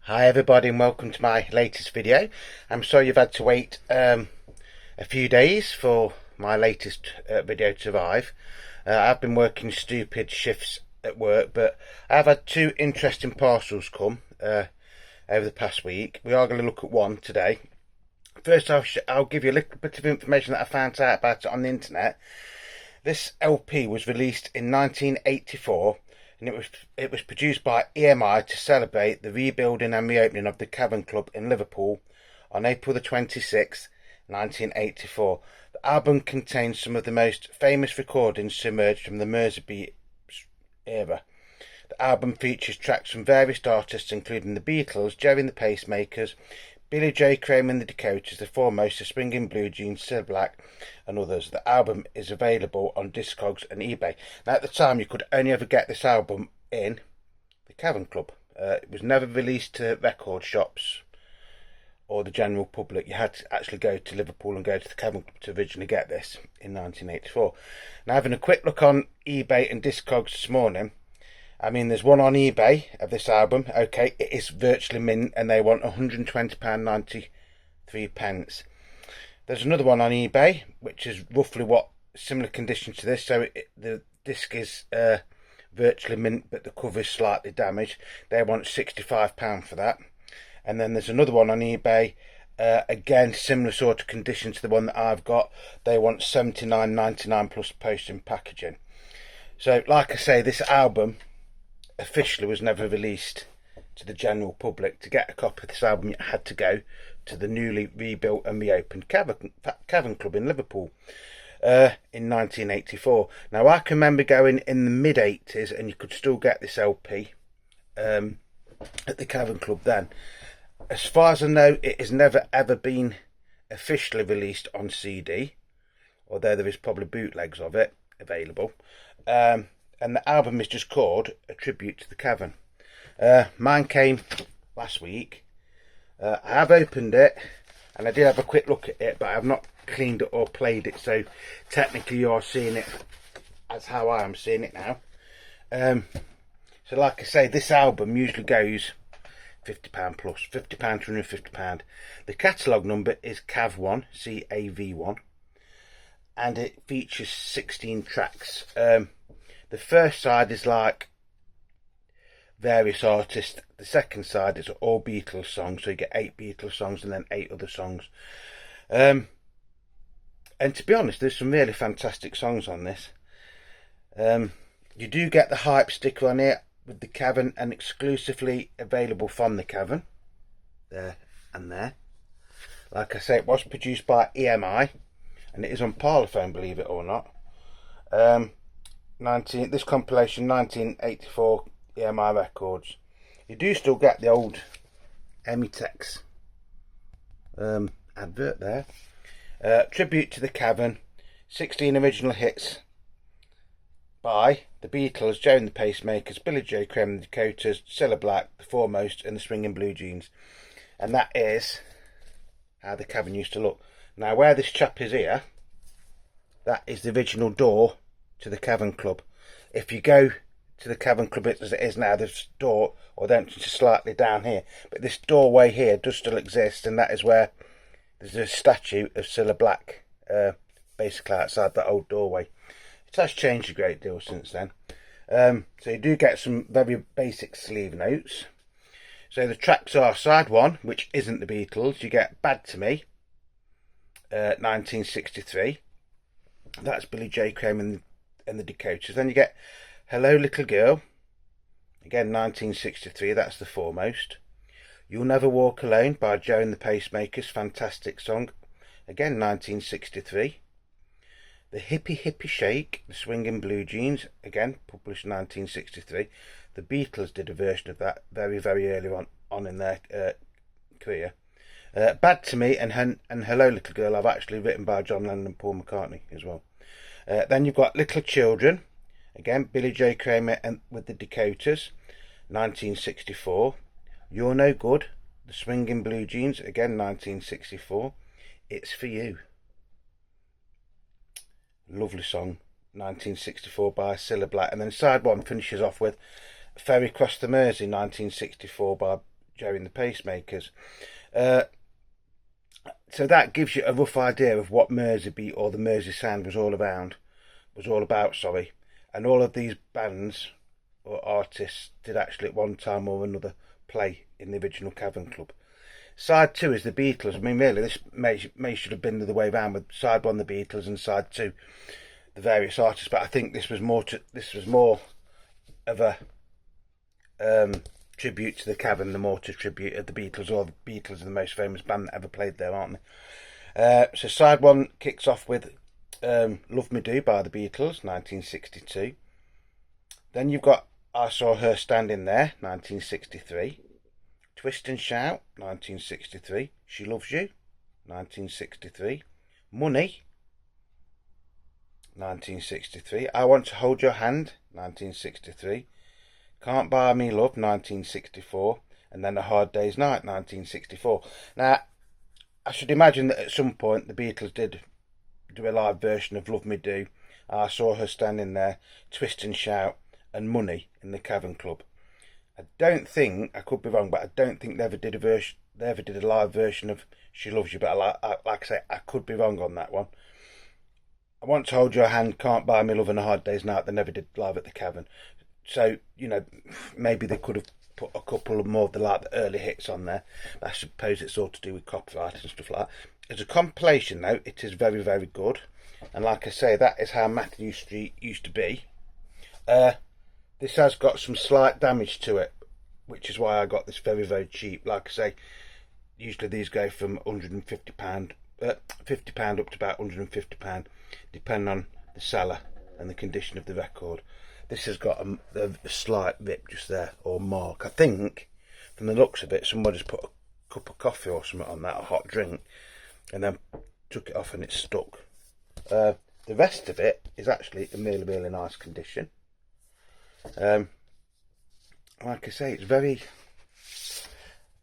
Hi everybody and welcome to my latest video. I'm sorry you've had to wait a few days for my latest video to arrive. I've been working stupid shifts at work, but I've had two interesting parcels come over the past week. We are going to look at one today. First I'll give you a little bit of information that I found out about it on the internet. This LP was released in 1984 and it was produced by EMI to celebrate the rebuilding and reopening of the Cavern Club in Liverpool on April the 26th, 1984. The album contains some of the most famous recordings to emerge from the Merseybeat era. The album features tracks from various artists including the Beatles, Gerry and the Pacemakers, Billy J. Kramer and the Dakotas, The Foremost, The Swinging Blue Jeans, Cilla Black and others. The album is available on Discogs and eBay. Now at the time you could only ever get this album in the Cavern Club. It was never released to record shops or the general public. You had to actually go to Liverpool and go to the Cavern Club to originally get this in 1984. Now having a quick look on eBay and Discogs this morning, I mean, there's one on eBay of this album. Okay, it is virtually mint and they want £120.93. There's another one on eBay, which is roughly similar condition to this. So the disc is virtually mint, but the cover is slightly damaged. They want £65 for that. And then there's another one on eBay, again, similar sort of condition to the one that I've got. They want £79.99 plus post and packaging. So, like I say, this album officially was never released to the general public. To get a copy of this album you had to go to the newly rebuilt and reopened Cavern Club in Liverpool in 1984. Now I can remember going in the mid-80s and you could still get this LP at the Cavern Club then. As far as I know, it has never ever been officially released on CD, although there is probably bootlegs of it available. And the album is just called A Tribute to the Cavern. Mine came last week. I have opened it and I did have a quick look at it, but I have not cleaned it or played it, so technically you are seeing it as how I am seeing it now. So like I say, this album usually goes £50 plus, £50 to £150. The catalogue number is CAV1, CAV1, and it features 16 tracks. The first side is like various artists. The second side is all Beatles songs, so you get 8 Beatles songs and then 8 other songs. And to be honest, there's some really fantastic songs on this. You do get the hype sticker on it with the Cavern and exclusively available from the Cavern. There and there. Like I say, it was produced by EMI and it is on Parlophone, believe it or not. This compilation 1984 EMI Records. You do still get the old Emitex advert there. Tribute to the Cavern, 16 original hits by the Beatles, Joe and the Pacemakers, Billy J. Kramer and the Dakotas, Cilla Black, The Foremost and the Swinging Blue Jeans. And that is how the Cavern used to look. Now where this chap is here, that is the original door to the Cavern Club. If you go to the Cavern Club as it is now, this door, or the entrance is slightly down here, but this doorway here does still exist, and that is where there's a statue of Cilla Black basically outside that old doorway. It has changed a great deal since then. So you do get some very basic sleeve notes. So the tracks are side 1, which isn't the Beatles. You get Bad to Me, 1963. That's Billy J. Kramer and the Dakotas. Then you get Hello Little Girl, again 1963, that's The Foremost. You'll Never Walk Alone by Joe and the Pacemakers, fantastic song, again 1963. The Hippie Hippie Shake, The Swinging Blue Jeans, again published 1963. The Beatles did a version of that very, very early on in their career. Bad to Me and Hello Little Girl I've actually written by John Lennon and Paul McCartney as well. Then you've got Little Children, again Billy J. Kramer and with the Dakotas, 1964. You're No Good, The Swinging Blue Jeans, again 1964. It's For You, lovely song, 1964 by Cilla Black. And then side 1 finishes off with Ferry Across the Mersey, 1964 by Joe and the Pacemakers. So that gives you a rough idea of what Merseybeat or the Merseysound was all about. And all of these bands or artists did actually at one time or another play in the original Cavern Club. Side 2 is the Beatles. I mean, really, this may should have been the other way around, with side 1 the Beatles and side 2 the various artists. But I think this was more of a tribute to the Cavern, the more to tribute of the Beatles. Or the Beatles are the most famous band that ever played there, aren't they? So side 1 kicks off with Love Me Do by the Beatles, 1962. Then you've got I Saw Her Standing There, 1963. Twist and Shout, 1963. She Loves You, 1963. Money, 1963. I Want to Hold Your Hand, 1963. Can't Buy Me Love, 1964. And then A Hard Day's Night, 1964. Now, I should imagine that at some point the Beatles did do a live version of Love Me Do, I Saw Her Standing There, Twist and Shout, and Money in the Cavern Club. I don't think, I could be wrong, but I don't think they ever did a live version of She Loves You. But like I say, I could be wrong on that one. I Want to Hold Your Hand, Can't Buy Me Love, and A Hard Day's Night, they never did live at the Cavern. So, you know, maybe they could have put a couple of more of the early hits on there. But I suppose it's all to do with copyright and stuff like that. As a compilation, though, it is very, very good. And like I say, that is how Matthew Street used to be. This has got some slight damage to it, which is why I got this very, very cheap. Like I say, usually these go from £150, £50 up to about £150, depending on the seller and the condition of the record. This has got a slight rip just there, or mark. I think, from the looks of it, somebody's put a cup of coffee or something on that, a hot drink, and then took it off and it's stuck. The rest of it is actually in really, really nice condition. Like I say, it's very...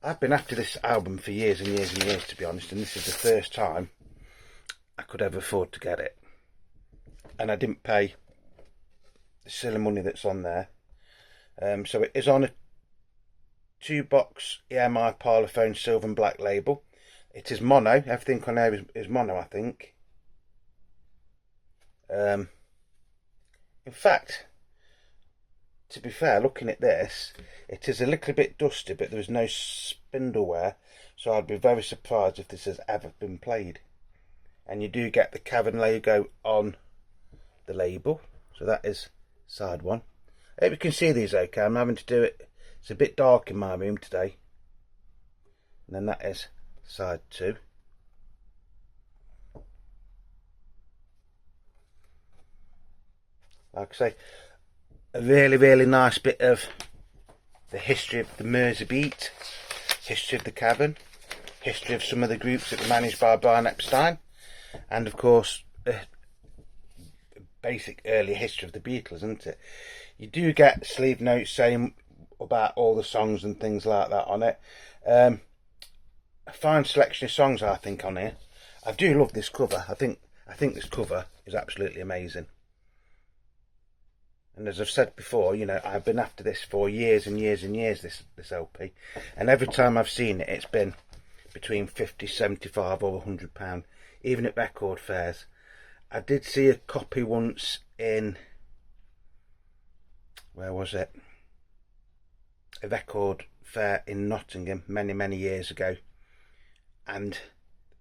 I've been after this album for years and years and years, to be honest, and this is the first time I could ever afford to get it. And I didn't pay the silly money that's on there. So it is on a 2-box EMI Parlophone silver and black label. It is mono. Everything on there is mono, I think. In fact, to be fair, looking at this, it is a little bit dusty, but there is no spindle wear, so I'd be very surprised if this has ever been played. And you do get the Cavern logo on the label, so that is side 1. I hope you can see these okay. I'm having to do it, it's a bit dark in my room today. And then that is side 2. Like I say, a really, really nice bit of the history of the Merseybeat, history of the Cavern, history of some of the groups that were managed by Brian Epstein, and of course basic early history of the Beatles, isn't it? You do get sleeve notes saying about all the songs and things like that on it. A fine selection of songs, I think, on here. I do love this cover. I think this cover is absolutely amazing. And as I've said before, you know, I've been after this for years and years and years, this LP. And every time I've seen it, it's been between 50, 75 or £100, even at record fairs. I did see a copy once in, where was it? A record fair in Nottingham many, many years ago. And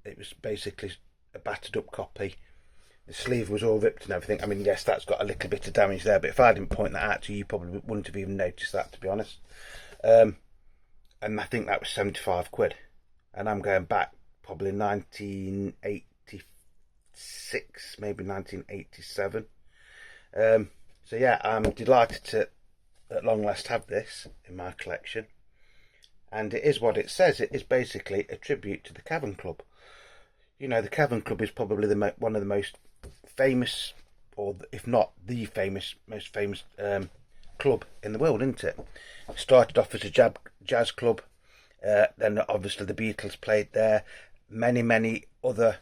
it was basically a battered up copy. The sleeve was all ripped and everything. I mean, yes, that's got a little bit of damage there, but if I didn't point that out to you, you probably wouldn't have even noticed that, to be honest. And I think that was 75 quid. And I'm going back probably 1986, maybe 1987. So yeah, I'm delighted to, at long last, have this in my collection. And it is what it says. It is basically a tribute to the Cavern Club. You know, the Cavern Club is probably one of the most famous, or if not the most famous club in the world, isn't it? It started off as a jazz club, then obviously the Beatles played there, many other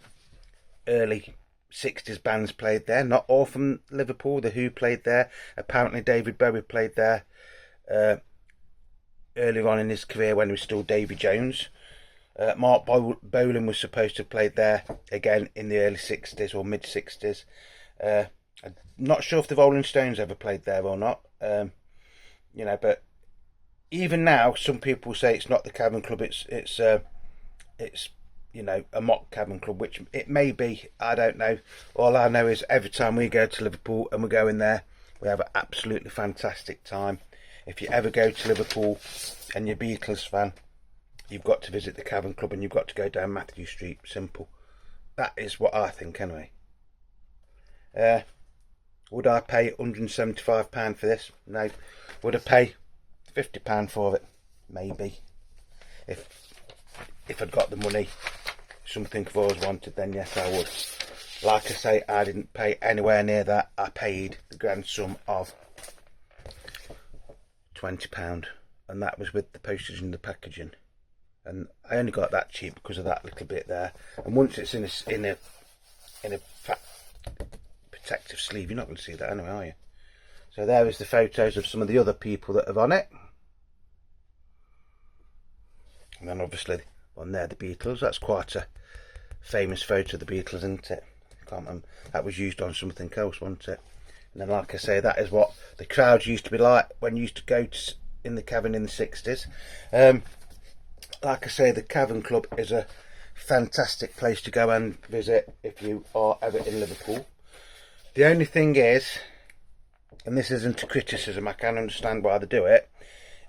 early 60s bands played there, not all from Liverpool. The Who played there, apparently David Bowie played there, earlier on in his career when he was still Davy Jones. Mark Bolan was supposed to have played there again in the early 60s or mid 60s. I'm not sure if the Rolling Stones ever played there or not. But even now, some people say it's not the Cavern Club. It's a mock Cavern Club, which it may be. I don't know. All I know is every time we go to Liverpool and we go in there, we have an absolutely fantastic time. If you ever go to Liverpool and you're a Beatles fan, you've got to visit the Cavern Club and you've got to go down Matthew Street. Simple. That is what I think anyway. Would I pay £175 for this? No. Would I pay £50 for it? Maybe. If I'd got the money, something I've always wanted, then yes I would. Like I say, I didn't pay anywhere near that. I paid the grand sum of £20, and that was with the postage and the packaging. And I only got that cheap because of that little bit there. And once it's in a fat protective sleeve, you're not going to see that anyway, are you? So there is the photos of some of the other people that are on it. And then obviously on there the Beatles. That's quite a famous photo of the Beatles, isn't it? I can't remember. That was used on something else, wasn't it? And then, like I say, that is what the crowds used to be like when you used to go in the Cavern in the 60s. Like I say, the Cavern Club is a fantastic place to go and visit if you are ever in Liverpool. The only thing is, and this isn't a criticism, I can understand why they do it,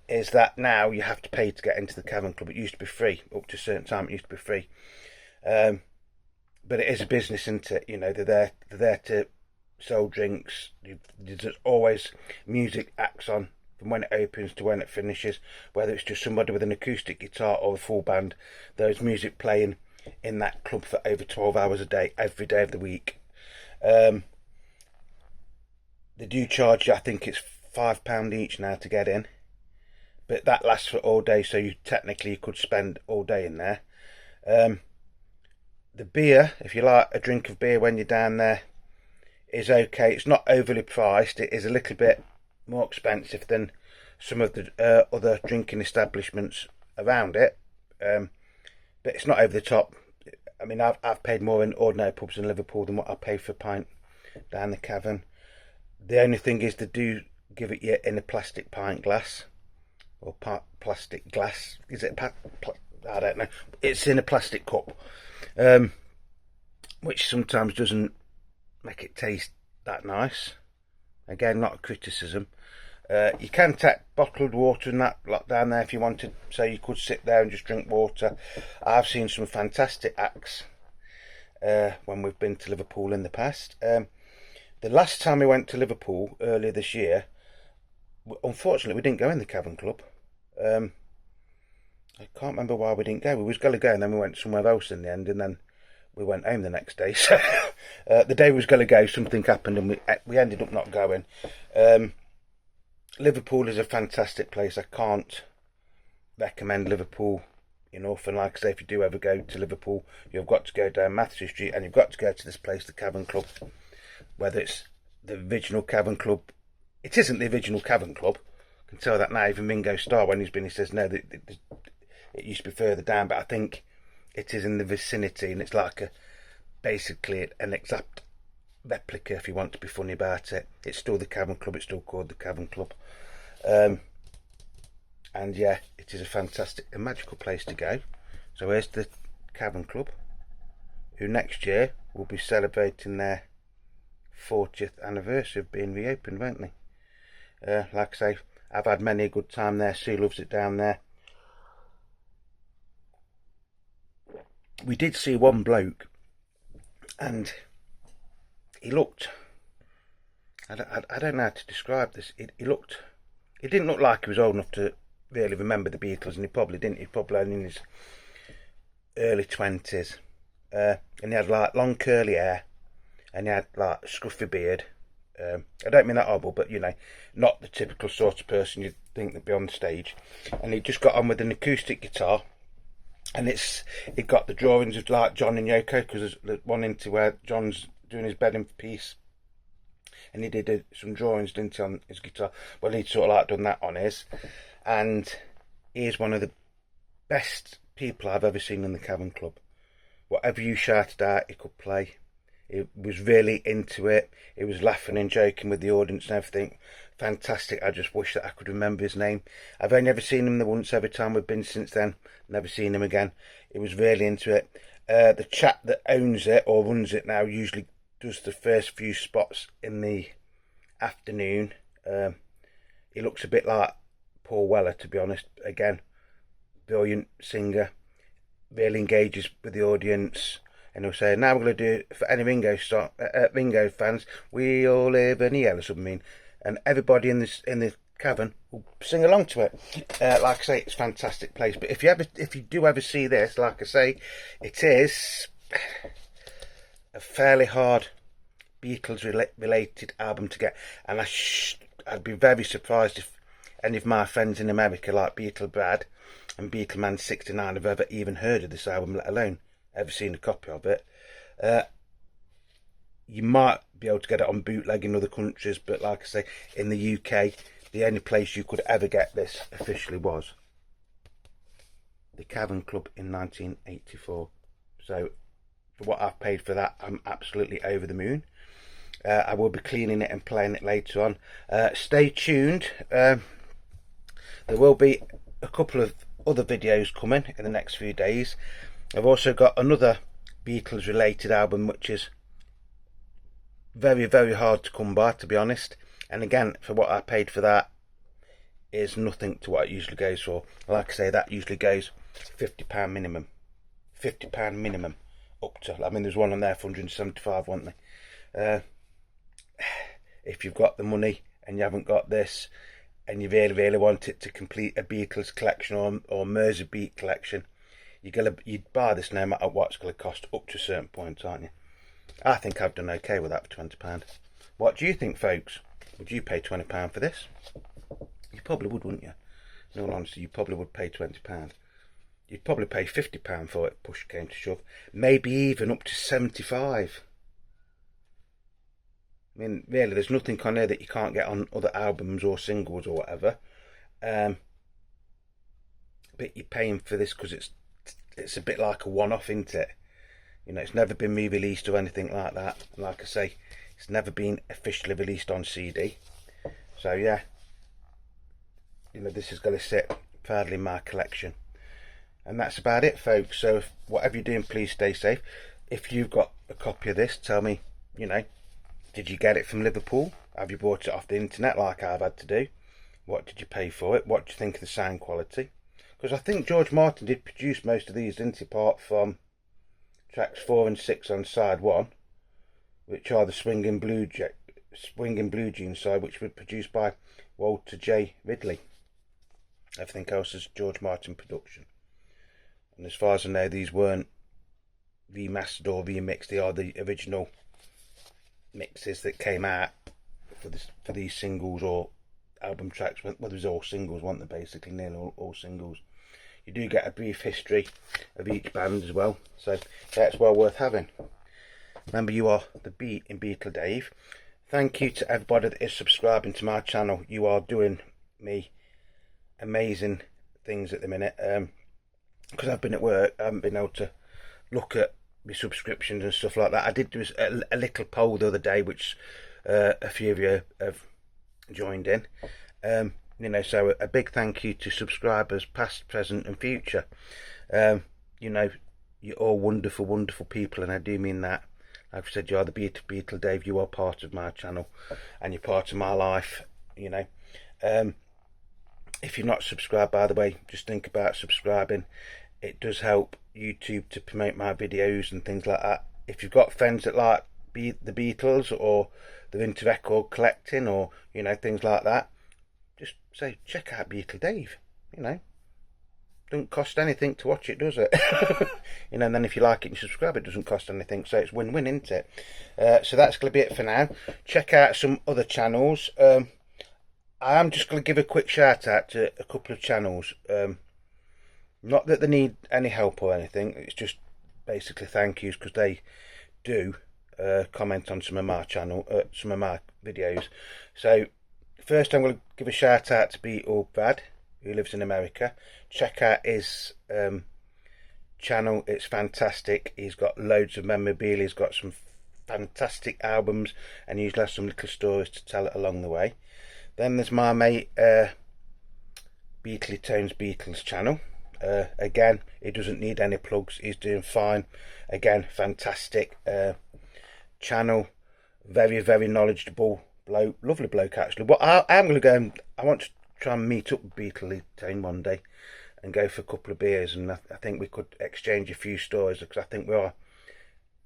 is that now you have to pay to get into the Cavern Club. It used to be free. Up to a certain time it used to be free. But it is a business, isn't it? You know, they're there to sell drinks. There's always music acts on from when it opens to when it finishes, whether it's just somebody with an acoustic guitar or a full band. There's music playing in that club for over 12 hours a day, every day of the week. They do charge you, I think it's £5 each now to get in, but that lasts for all day, so you could spend all day in there. The beer, if you like a drink of beer when you're down there, is okay. It's not overly priced. It is a little bit more expensive than some of the other drinking establishments around it, but it's not over the top. I mean, I've paid more in ordinary pubs in Liverpool than what I pay for a pint down the Cavern. The only thing is they do give it you in a plastic pint glass, or plastic glass. Is it I don't know. It's in a plastic cup, which sometimes doesn't make it taste that nice. Again, not a criticism. You can take bottled water and that lot down there if you wanted, so you could sit there and just drink water. I've seen some fantastic acts when we've been to Liverpool in the past. The last time we went to Liverpool earlier this year, unfortunately we didn't go in the Cavern Club. I can't remember why we didn't go. We was going to go and then we went somewhere else in the end, and then we went home the next day. So the day we was going to go, something happened and we ended up not going. Liverpool is a fantastic place. I can't recommend Liverpool enough. And like I say, if you do ever go to Liverpool, you've got to go down Matthew Street and you've got to go to this place, the Cavern Club. Whether it's the original Cavern Club, it isn't the original Cavern Club. I can tell that now. Even Ringo Starr, when he's been, he says no, it used to be further down, but I think it is in the vicinity, and it's like basically an exact replica, if you want to be funny about it. It's still the Cavern Club. It's still called the Cavern Club. And yeah, it is a magical place to go. So here's the Cavern Club, who next year will be celebrating their 40th anniversary of being reopened, won't they? Like I say, I've had many a good time there. Sue loves it down there. We did see one bloke, and he looked, I don't know how to describe this. He didn't look like he was old enough to really remember the Beatles, and he probably didn't. He probably only in his early 20s, and he had like long curly hair, and he had like a scruffy beard. I don't mean that horrible, but you know, not the typical sort of person you'd think that'd be on stage. And he just got on with an acoustic guitar, and it got the drawings of like John and Yoko, because there's one into where John's doing his bed in peace, and he did some drawings, didn't he, on his guitar. Well, he'd sort of like done that on his, and he is one of the best people I've ever seen in the Cavern Club. Whatever you shouted out, he could play. He was really into it. He was laughing and joking with the audience and everything. Fantastic. I just wish that I could remember his name. I've only ever seen him the once every time we've been since then. Never seen him again. He was really into it. The chap that owns it or runs it now usually does the first few spots in the afternoon. He looks a bit like Paul Weller, to be honest. Again, brilliant singer. Really engages with the audience. And he'll say, now we're going to do, for any Ringo fans, we all live in the Yellow Submarine. And everybody in the cavern will sing along to it. Like I say, it's a fantastic place. But if you do ever see this, like I say, it is a fairly hard Beatles related album to get. And I'd be very surprised if any of my friends in America, like Beatle Brad and Beatleman 69, have ever even heard of this album, let alone ever seen a copy of it. You might be able to get it on bootleg in other countries, but like I say, in the UK, the only place you could ever get this officially was the Cavern Club in 1984. So for what I've paid for that, I'm absolutely over the moon. I will be cleaning it and playing it later on. Stay tuned. There will be a couple of other videos coming in the next few days. I've also got another Beatles related album which is very, very hard to come by, to be honest. And again, for what I paid for that is nothing to what it usually goes for. Like I say, that usually goes £50 minimum. £50 minimum up to, I mean, there's one on there for 175, wasn't there? If you've got the money and you haven't got this and you really, really want it to complete a Beatles collection or Merseybeat collection, you'd buy this no matter what it's going to cost up to a certain point, aren't you? I think I've done okay with that for £20. What do you think, folks? Would you pay £20 for this? You probably would, wouldn't you? In all honesty, you probably would pay £20. You'd probably pay £50 for it, push came to shove. Maybe even up to 75. I mean, really, there's nothing on there that you can't get on other albums or singles or whatever. But you're paying for this because it's a bit like a one-off, isn't it? You know, it's never been re-released or anything like that. And like I say, it's never been officially released on CD. So yeah, you know, this is going to sit proudly in my collection. And that's about it, folks. So whatever you're doing, please stay safe. If you've got a copy of this, tell me, you know, did you get it from Liverpool? Have you bought it off the internet like I've had to do? What did you pay for it? What do you think of the sound quality? Because I think George Martin did produce most of these, didn't he, apart from tracks 4 and 6 on side 1, which are the Swingin' Blue Jeans side, which were produced by Walter J. Ridley. Everything else is George Martin production. And as far as I know, these weren't remastered or remixed. They are the original mixes that came out for these singles or album tracks. Well, there was all singles, weren't they, basically, nearly all singles. You do get a brief history of each band as well, so that's well worth having. Remember, you are the Beat in Beatle Dave. Thank you to everybody that is subscribing to my channel. You are doing me amazing things at the minute. Because I've been at work, I haven't been able to look at my subscriptions and stuff like that. I did do a little poll the other day, which a few of you have joined in. You know, so a big thank you to subscribers past, present and future. You know, you're all wonderful, wonderful people, and I do mean that. Like I said, you are the Beatle Dave. You are part of my channel and you're part of my life, you know. If you're not subscribed, by the way, just think about subscribing. It does help YouTube to promote my videos and things like that. If you've got friends that like the Beatles or they're into record collecting or, you know, things like that, just say, check out Beatle Dave, you know. Doesn't cost anything to watch it, does it? You know, and then if you like it and you subscribe, it doesn't cost anything, so it's win-win, isn't it? So that's going to be it for now. Check out some other channels. I am just going to give a quick shout out to a couple of channels. Not that they need any help or anything, it's just basically thank yous, because they do comment on some of my videos. So first I'm going to give a shout out to Beat Brad, who lives in America. Check out his channel, it's fantastic. He's got loads of memorabilia, he's got some fantastic albums, and usually has some little stories to tell it along the way. Then there's my mate Beatley Tones Beatles channel. Again, he doesn't need any plugs, he's doing fine. Again, fantastic channel, very knowledgeable bloke, lovely bloke actually. But I'm going to go, I want to try and meet up with Beatley Tone one day and go for a couple of beers, and I think we could exchange a few stories, because I think we are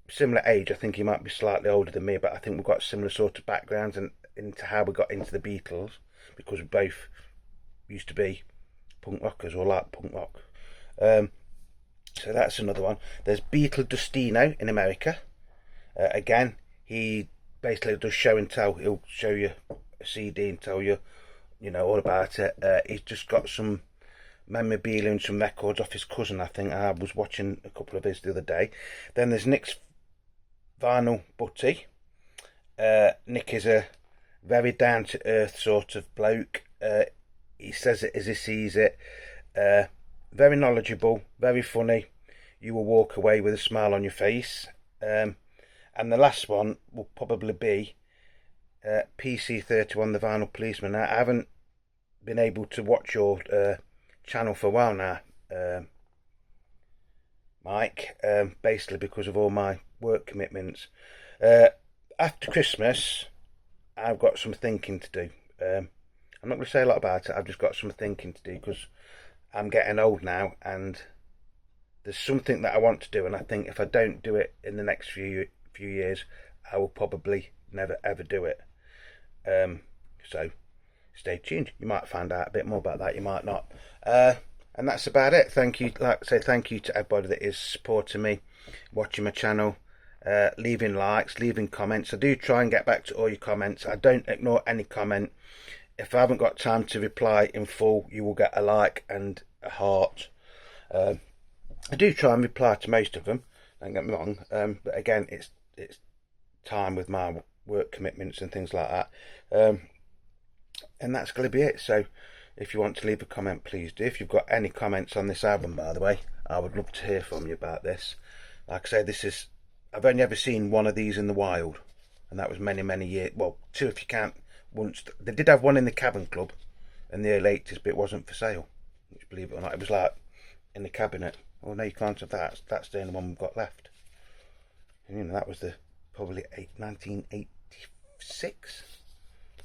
similar age. I think he might be slightly older than me, but I think we've got similar sort of backgrounds and into how we got into the Beatles, because we both used to be punk rockers or like punk rock. So that's another one. There's Beatle Dustino in America. Again, he basically does show and tell. He'll show you a CD and tell you, you know, all about it. He's just got some memorabilia and some records off his cousin, I think. I was watching a couple of his the other day. Then there's Nick's Vinyl Butty. Nick is a very down to earth sort of bloke. He says it as he sees it. Very knowledgeable, very funny. You will walk away with a smile on your face. And the last one will probably be PC31, the Vinyl Policeman. I haven't been able to watch your channel for a while now, Mike, basically because of all my work commitments. After Christmas, I've got some thinking to do. I'm not going to say a lot about it. I've just got some thinking to do, because I'm getting old now, and there's something that I want to do, and I think if I don't do it in the next few years, I will probably never ever do it. So stay tuned. You might find out a bit more about that, you might not. And that's about it. Thank you. Like I say, thank you to everybody that is supporting me, watching my channel, leaving likes, leaving comments. I do try and get back to all your comments. I don't ignore any comment. If I haven't got time to reply in full, you will get a like and a heart. I do try and reply to most of them, don't get me wrong, but again, it's time with my work commitments and things like that. And that's going to be it. So if you want to leave a comment, please do. If you've got any comments on this album, by the way, I would love to hear from you about this. Like I say, I've only ever seen one of these in the wild, and that was many years, well, two if you count. Once they did have one in the Cabin Club in the early 80s, but it wasn't for sale, which, believe it or not, it was like in the cabinet. Oh no, you can't have that. That's the only one we've got left. And you know, that was probably 1986.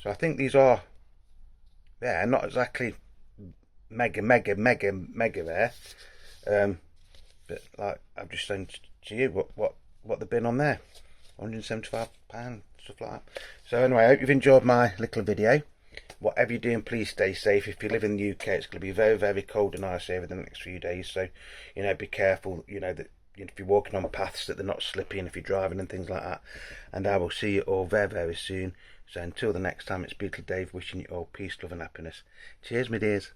So I think these are, yeah, not exactly mega rare. But like I've just shown to you what they've been on there. £175, stuff like that. So anyway, I hope you've enjoyed my little video. Whatever you're doing, please stay safe. If you live in the UK, it's going to be very cold and icy over the next few days, so you know, be careful, you know, that if you're walking on paths that they're not slippy, and if you're driving and things like that. And I will see you all very soon. So until the next time, it's Beatle Dave wishing you all peace, love and happiness. Cheers, my dears.